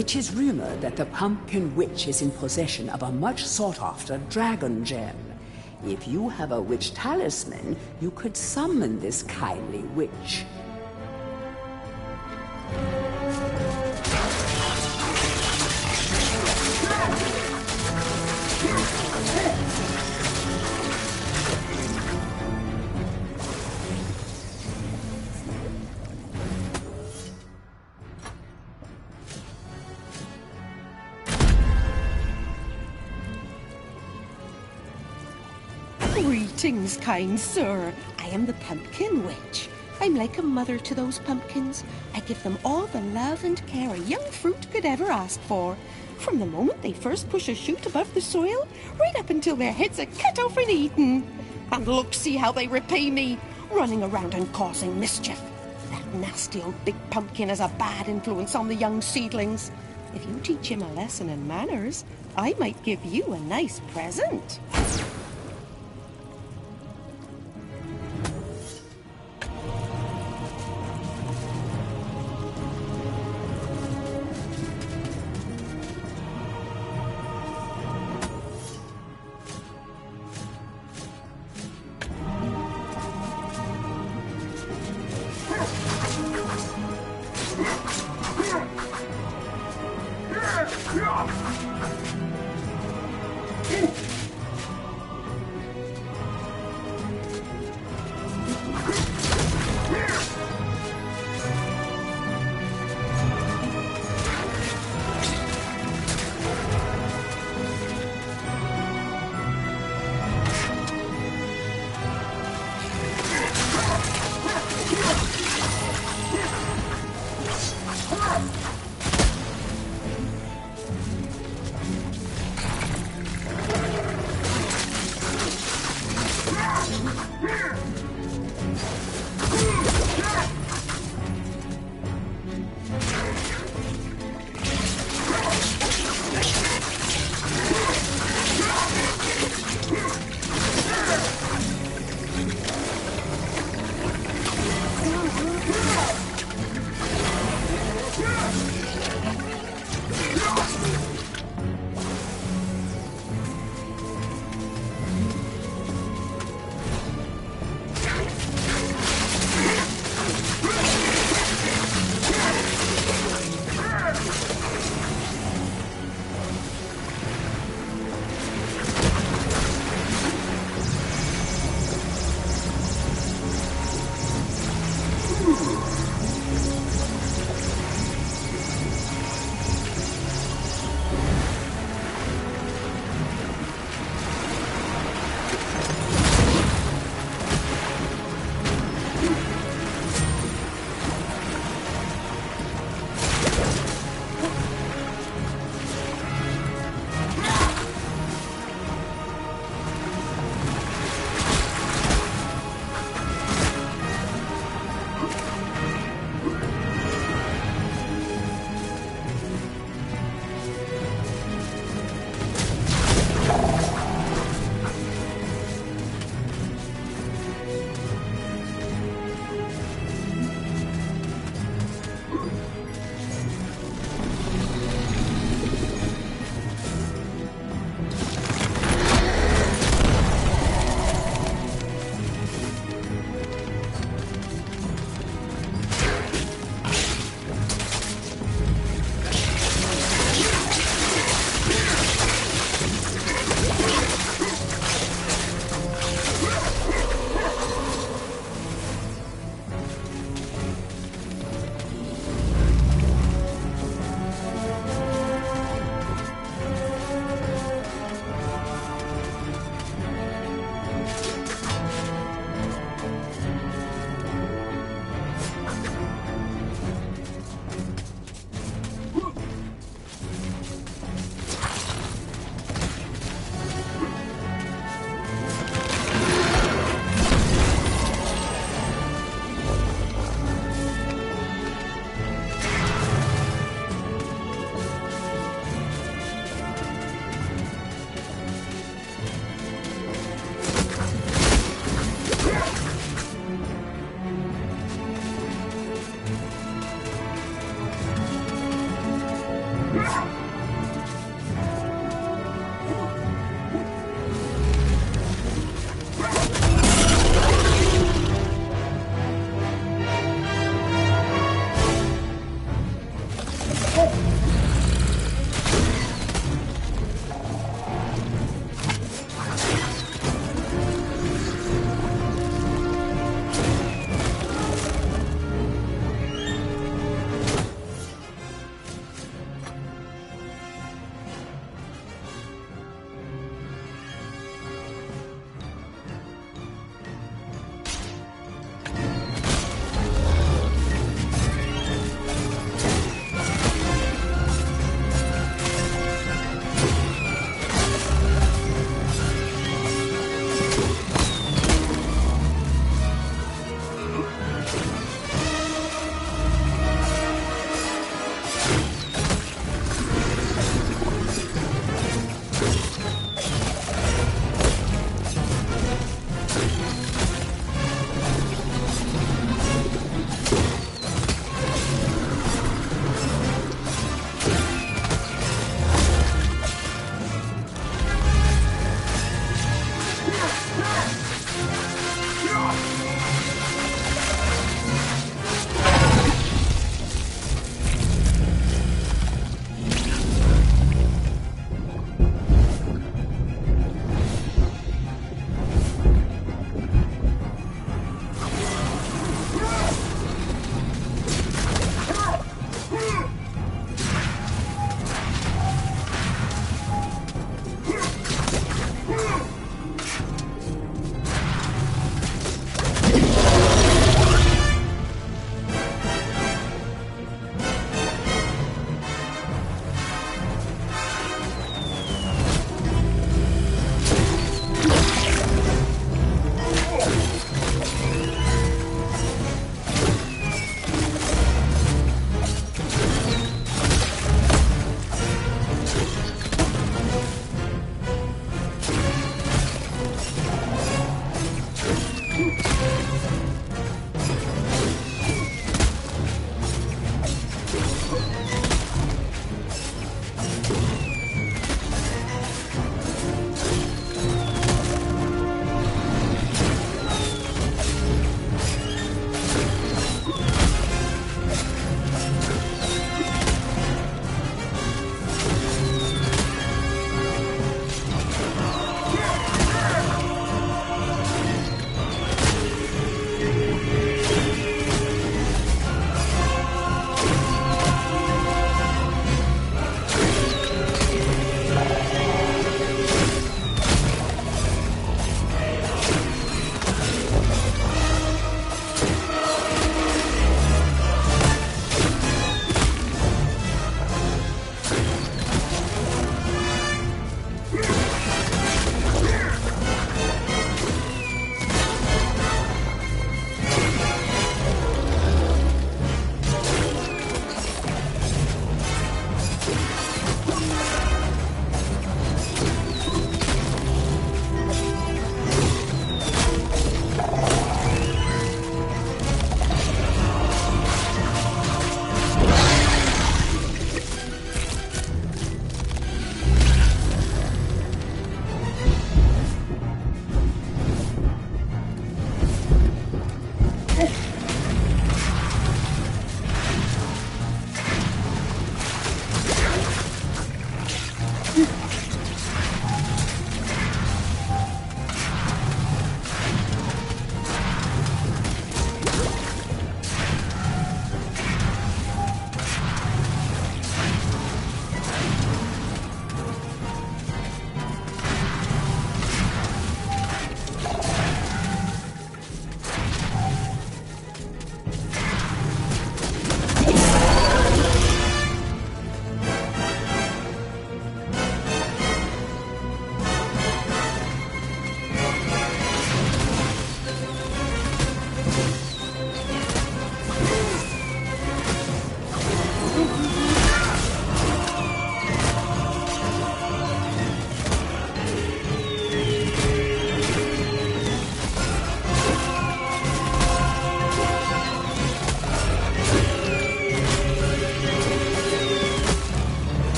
It is rumored that the Pumpkin Witch is in possession of a much sought-after dragon gem. If you have a witch talisman, you could summon this kindly witch. Greetings, kind sir. I am the Pumpkin Witch. I'm like a mother to those pumpkins. I give them all the love and care a young fruit could ever ask for. From the moment they first push a shoot above the soil, right up until their heads are cut off and eaten. And look, see how they repay me, running around and causing mischief. That nasty old big pumpkin has a bad influence on the young seedlings. If you teach him a lesson in manners, I might give you a nice present.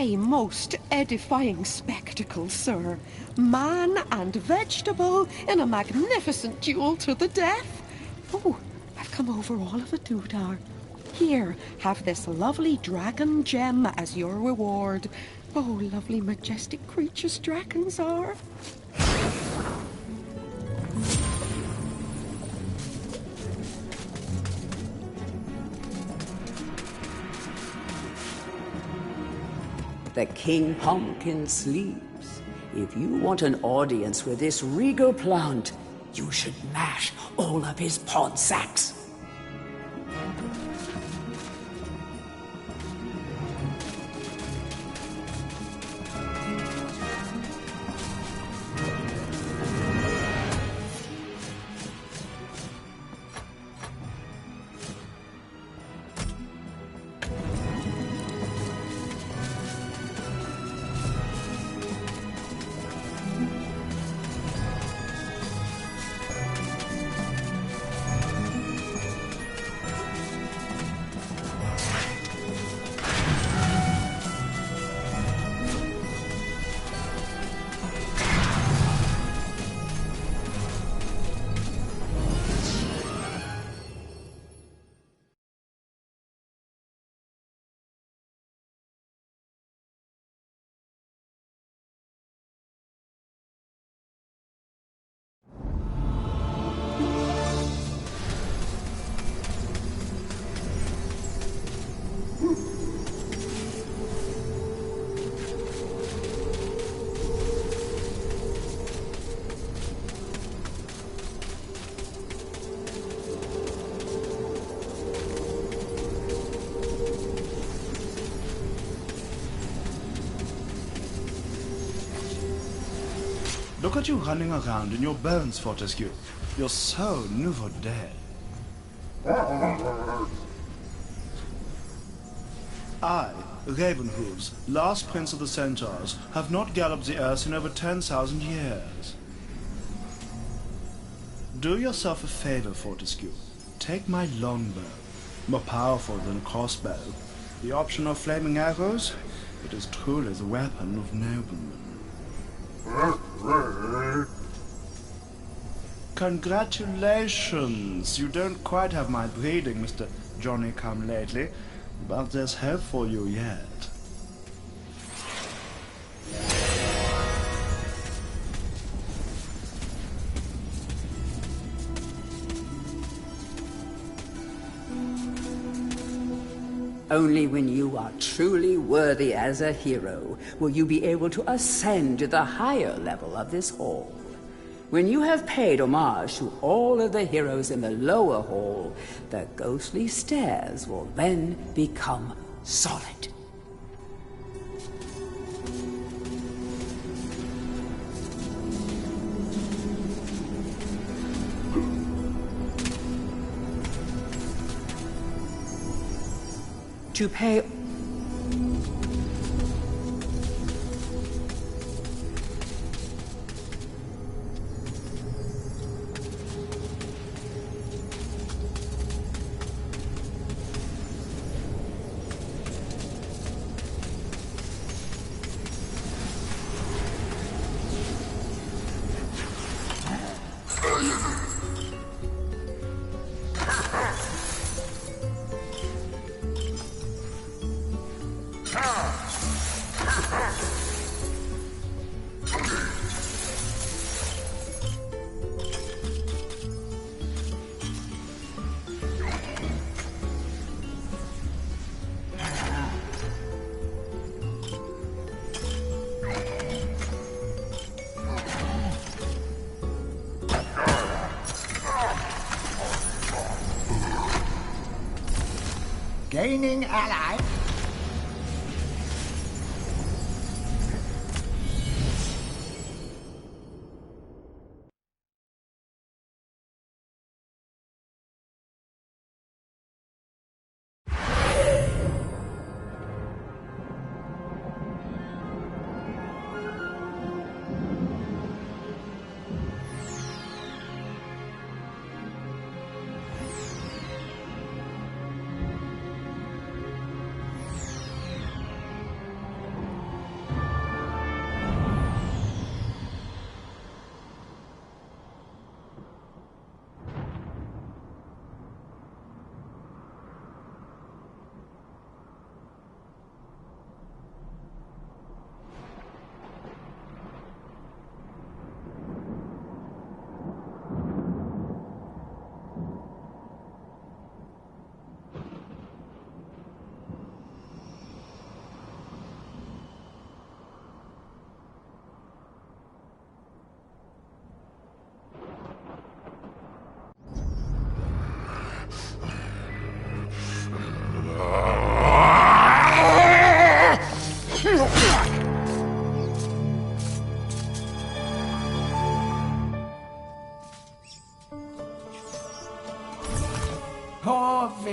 A most edifying spectacle, sir. Man and vegetable in a magnificent duel to the death. Oh, I've come over all of a doodah. Here, have this lovely dragon gem as your reward. Oh, lovely, majestic creatures dragons are. The King Pumpkin sleeps. If you want an audience with this regal plant, you should mash all of his pawn sacks. Look at you running around in your bones, Fortescue. You're so nouveau day. I, Ravenhooves, last prince of the centaurs, have not galloped the earth in over 10,000 years. Do yourself a favor, Fortescue. Take my longbow, more powerful than a crossbow. The option of flaming arrows, it is truly the weapon of noblemen. Congratulations! You don't quite have my breeding, Mr. Johnny-come-lately, but there's hope for you yet. Only when you are truly worthy as a hero will you be able to ascend to the higher level of this hall. When you have paid homage to all of the heroes in the lower hall, the ghostly stairs will then become solid. To pay... Gaining ally.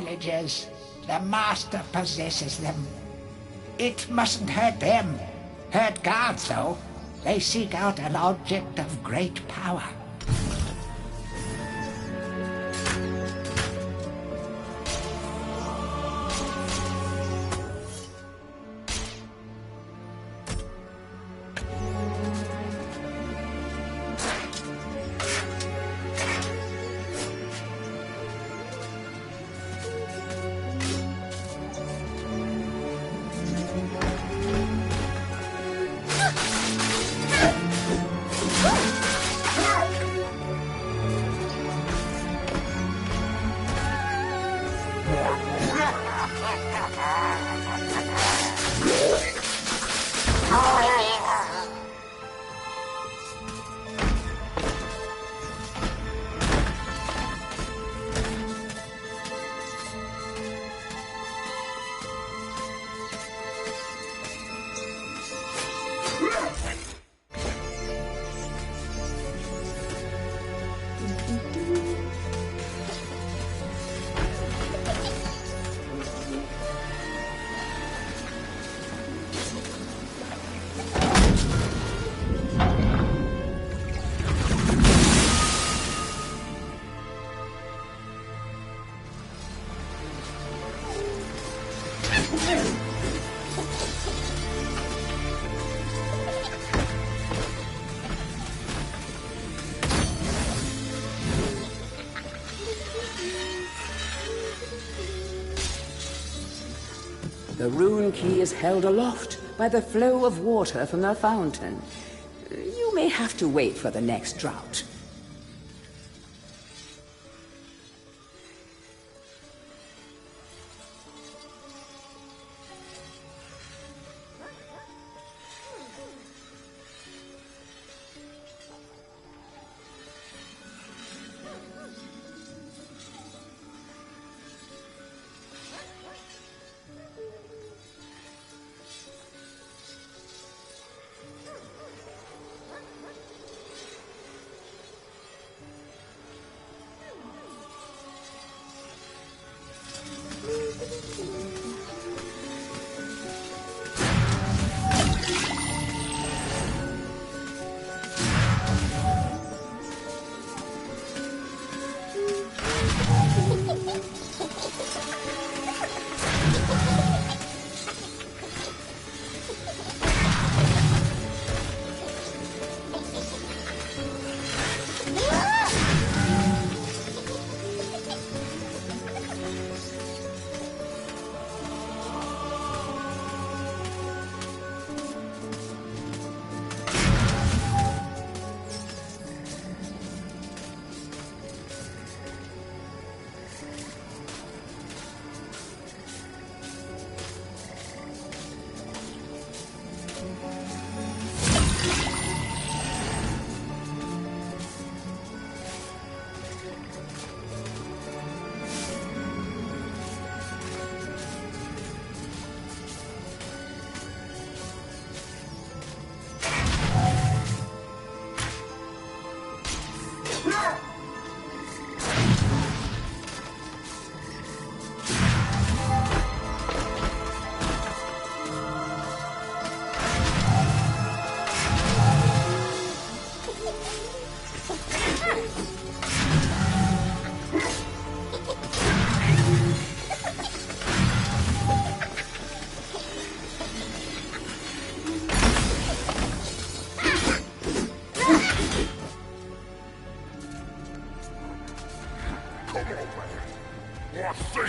villagers. The Master possesses them. It mustn't hurt them. Hurt guards, though. They seek out an object of great power. The rune key is held aloft by the flow of water from the fountain. You may have to wait for the next drought.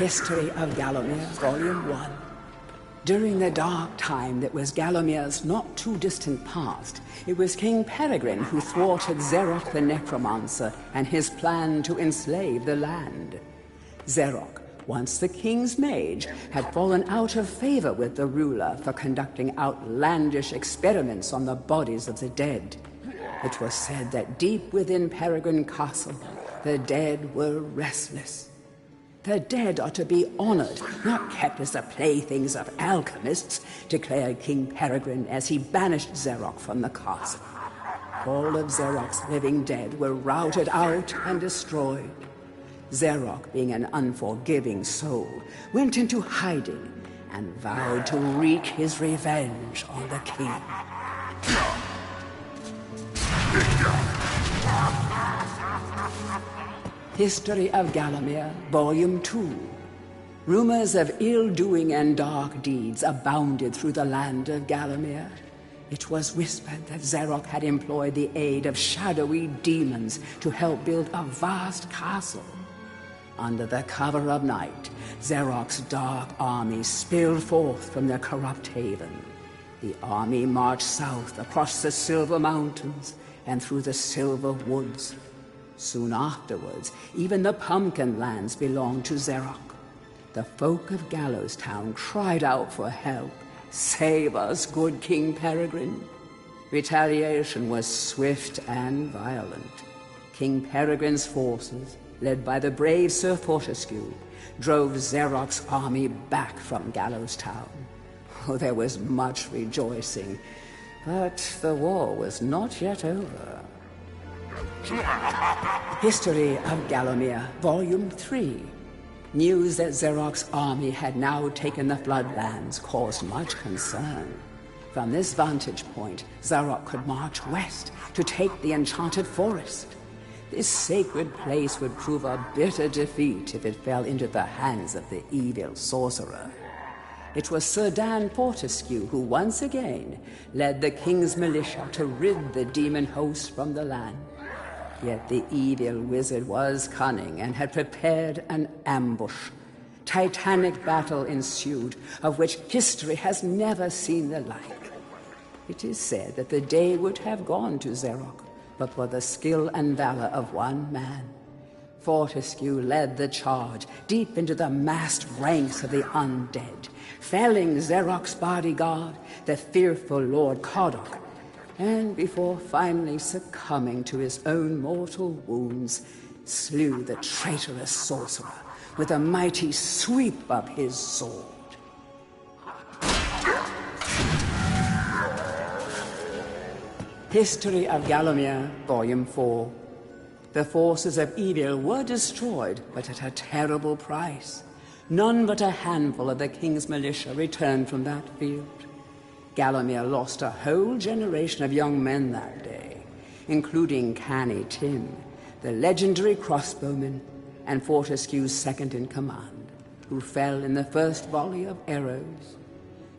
History of Gallowmere, Volume 1. During the dark time that was Gallomere's not too distant past, it was King Peregrine who thwarted Xeroc the Necromancer and his plan to enslave the land. Xeroc, once the king's mage, had fallen out of favor with the ruler for conducting outlandish experiments on the bodies of the dead. It was said that deep within Peregrine Castle, the dead were restless. The dead are to be honored, not kept as the playthings of alchemists, declared King Peregrine as he banished Xeroc from the castle. All of Xeroc's living dead were routed out and destroyed. Zarok, being an unforgiving soul, went into hiding and vowed to wreak his revenge on the king. History of Gallowmere, Volume 2. Rumors of ill-doing and dark deeds abounded through the land of Gallowmere. It was whispered that Zarok had employed the aid of shadowy demons to help build a vast castle. Under the cover of night, Zarok's dark army spilled forth from their corrupt haven. The army marched south across the Silver Mountains and through the Silver Woods. Soon afterwards, even the Pumpkin Lands belonged to Zarok. The folk of Gallowstown cried out for help. "Save us, good King Peregrine." Retaliation was swift and violent. King Peregrine's forces, led by the brave Sir Fortescue, drove Zarok's army back from Gallowstown. Oh, there was much rejoicing, but the war was not yet over. History of Gallowmere, Volume 3. News that Zarok's army had now taken the Floodlands caused much concern. From this vantage point, Zarok could march west to take the Enchanted Forest. This sacred place would prove a bitter defeat if it fell into the hands of the evil sorcerer. It was Sir Dan Fortescue who once again led the king's militia to rid the demon host from the land. Yet the evil wizard was cunning and had prepared an ambush. Titanic battle ensued, of which history has never seen the like. It is said that the day would have gone to Zarok, but for the skill and valor of one man. Fortescue led the charge deep into the massed ranks of the undead, felling Zarok's bodyguard, the fearful Lord Kodok, and before finally succumbing to his own mortal wounds, slew the traitorous sorcerer with a mighty sweep of his sword. History of Gallowmere, Volume 4. The forces of evil were destroyed, but at a terrible price. None but a handful of the king's militia returned from that field. Gallowmere lost a whole generation of young men that day, including Canny Tim, the legendary crossbowman, and Fortescue's second-in-command, who fell in the first volley of arrows.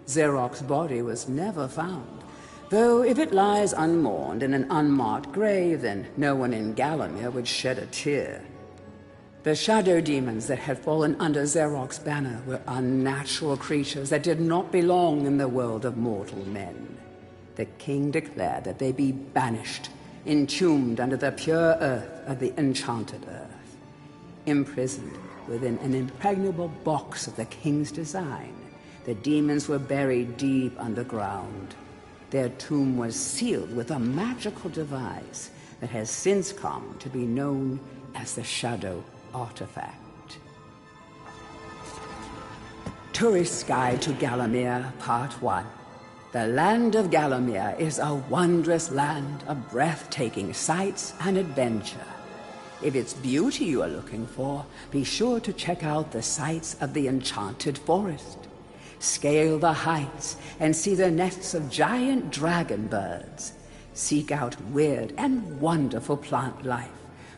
Zarok's body was never found, though if it lies unmourned in an unmarked grave, then no one in Gallowmere would shed a tear. The shadow demons that had fallen under Zarok's banner were unnatural creatures that did not belong in the world of mortal men. The king declared that they be banished, entombed under the pure earth of the enchanted earth. Imprisoned within an impregnable box of the king's design, the demons were buried deep underground. Their tomb was sealed with a magical device that has since come to be known as the Shadow Artifact. Tourist's Guide to Gallowmere, Part 1. The land of Gallowmere is a wondrous land of breathtaking sights and adventure. If it's beauty you are looking for, be sure to check out the sights of the Enchanted Forest. Scale the heights and see the nests of giant dragon birds. Seek out weird and wonderful plant life.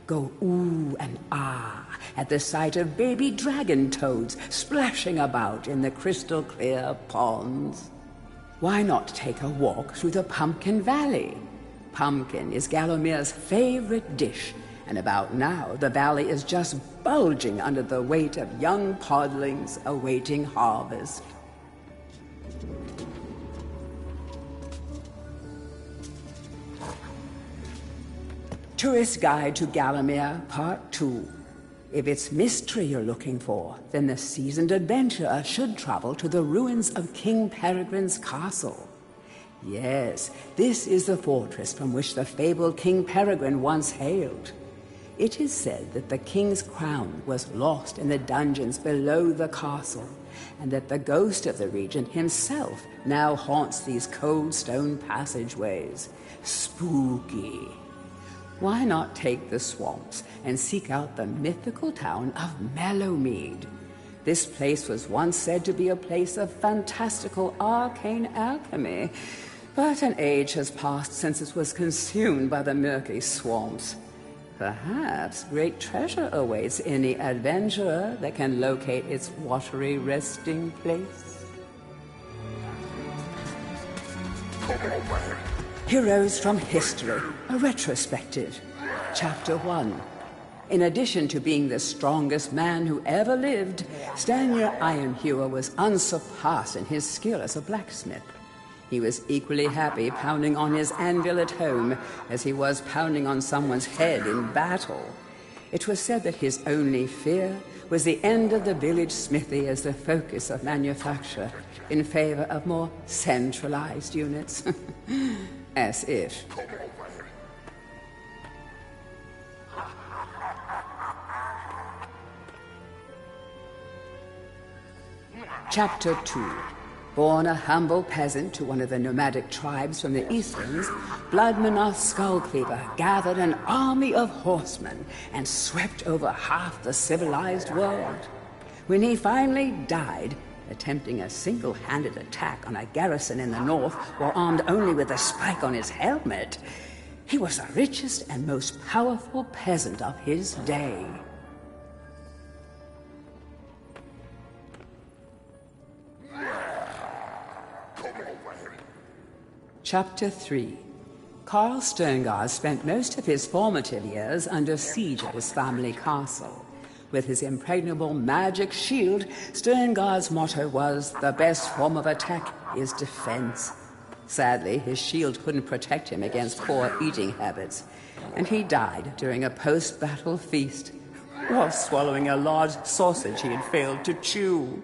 Go ooh and ah at the sight of baby dragon toads splashing about in the crystal clear ponds. Why not take a walk through the Pumpkin Valley? Pumpkin is Gallowmere's favorite dish, and about now the valley is just bulging under the weight of young podlings awaiting harvest. Tourist Guide to Gallowmere, Part 2. If it's mystery you're looking for, then the seasoned adventurer should travel to the ruins of King Peregrine's castle. Yes, this is the fortress from which the fabled King Peregrine once hailed. It is said that the king's crown was lost in the dungeons below the castle, and that the ghost of the regent himself now haunts these cold stone passageways. Spooky. Why not take the swamps and seek out the mythical town of Mellowmead? This place was once said to be a place of fantastical arcane alchemy, but an age has passed since it was consumed by the murky swamps. Perhaps great treasure awaits any adventurer that can locate its watery resting place. Heroes from History, a retrospective. Chapter 1. In addition to being the strongest man who ever lived, Stanyer Ironhewer was unsurpassed in his skill as a blacksmith. He was equally happy pounding on his anvil at home as he was pounding on someone's head in battle. It was said that his only fear was the end of the village smithy as the focus of manufacture in favor of more centralized units. As if. Chapter 2. Born a humble peasant to one of the nomadic tribes from the Eastlands, Bloodmanoth Skullcleaver gathered an army of horsemen and swept over half the civilized world. When he finally died, attempting a single-handed attack on a garrison in the north while armed only with a spike on his helmet, he was the richest and most powerful peasant of his day. Chapter 3. Carl Sterngard spent most of his formative years under siege at his family castle. With his impregnable magic shield, Sterngard's motto was, "The best form of attack is defense." Sadly, his shield couldn't protect him against poor eating habits, and he died during a post-battle feast while swallowing a large sausage he had failed to chew.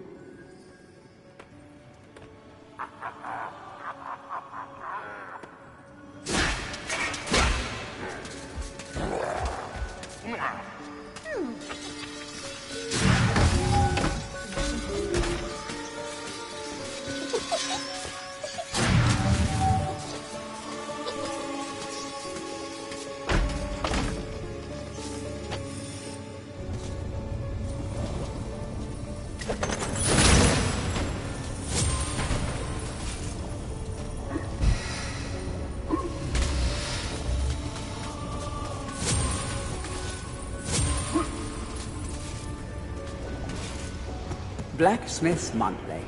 Blacksmith's Monthly.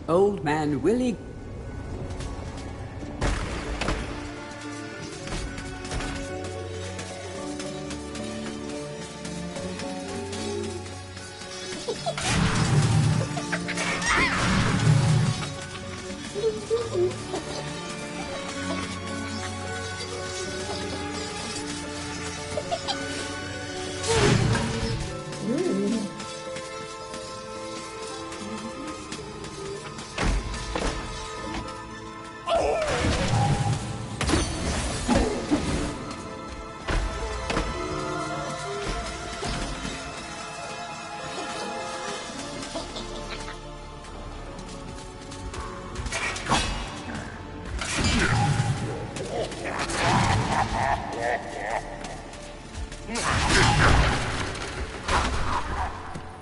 Old Man Willie...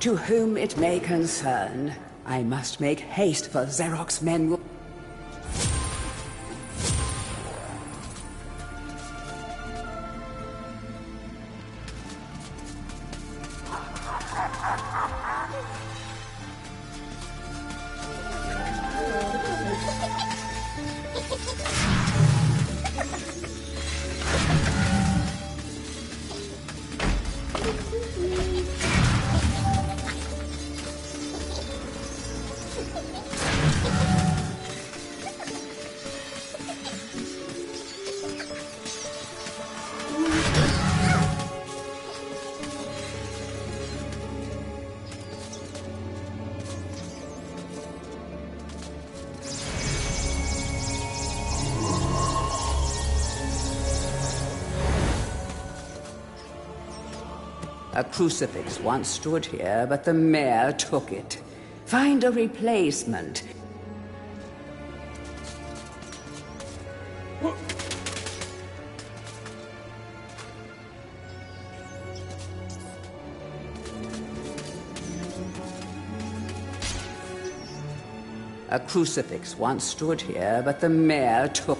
To whom it may concern, I must make haste, for Xeroc's men will... A crucifix once stood here, but the mayor took it. Find a replacement. A crucifix once stood here, but the mayor took